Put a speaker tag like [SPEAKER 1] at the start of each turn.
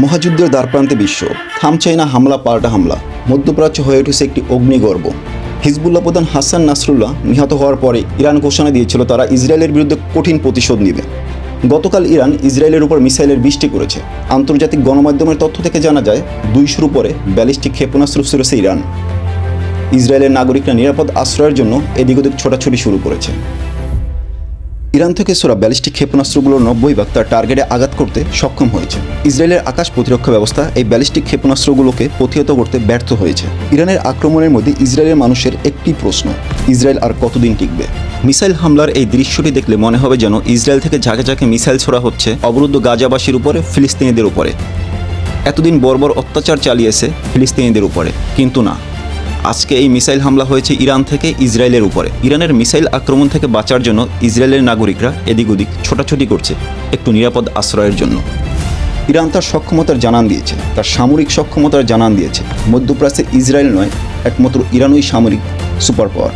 [SPEAKER 1] মহাযুদ্ধের দ্বারপ্রান্তে বিশ্ব, থামছে না হামলা পাল্টা হামলা। মধ্যপ্রাচ্য হয়ে উঠেছে একটি অগ্নিগর্ভ। হিজবুল্লাহ প্রধান হাসান নাসরুল্লাহ নিহত হওয়ার পরে ইরান ঘোষণা দিয়েছিল তারা ইসরায়েলের বিরুদ্ধে কঠিন প্রতিশোধ নেবে। গতকাল ইরান ইসরায়েলের উপর মিসাইলের বৃষ্টি করেছে। আন্তর্জাতিক গণমাধ্যমের তথ্য থেকে জানা যায় 200-র উপরে ব্যালিস্টিক ক্ষেপণাস্ত্র ছুড়েছে ইরান। ইসরায়েলের নাগরিকরা নিরাপদ আশ্রয়ের জন্য এদিক ওদিক ছোটাছুটি শুরু করেছে। ইরান থেকে ছোড়া ব্যালিস্টিক ক্ষেপণাস্ত্রগুলোর 90% তার টার্গেটে আঘাত করতে সক্ষম হয়েছে। ইসরায়েলের আকাশ প্রতিরক্ষা ব্যবস্থা এই ব্যালিস্টিক ক্ষেপণাস্ত্রগুলোকে প্রতিহত করতে ব্যর্থ হয়েছে। ইরানের আক্রমণের মধ্যে ইসরায়েলের মানুষের একটি প্রশ্ন, ইসরায়েল আর কতদিন টিকবে? মিসাইল হামলার এই দৃশ্যটি দেখলে মনে হবে যেন ইসরায়েল থেকে ঝাঁকে ঝাঁকে মিসাইল ছোড়া হচ্ছে অবরুদ্ধ গাজাবাসীর উপরে, ফিলিস্তিনিদের উপরে। এতদিন বর্বর অত্যাচার চালিয়েছে ফিলিস্তিনিদের উপরে, কিন্তু না, আজকে এই মিসাইল হামলা হয়েছে ইরান থেকে ইসরায়েলের উপরে। ইরানের মিসাইল আক্রমণ থেকে বাঁচার জন্য ইসরায়েলের নাগরিকরা এদিক ওদিক ছোটাছুটি করছে একটু নিরাপদ আশ্রয়ের জন্য। ইরান তার সক্ষমতার জানান দিয়েছে, তার সামরিক সক্ষমতার জানান দিয়েছে। মধ্যপ্রাচ্যে ইসরায়েল নয়, একমাত্র ইরানই সামরিক সুপার পাওয়ার।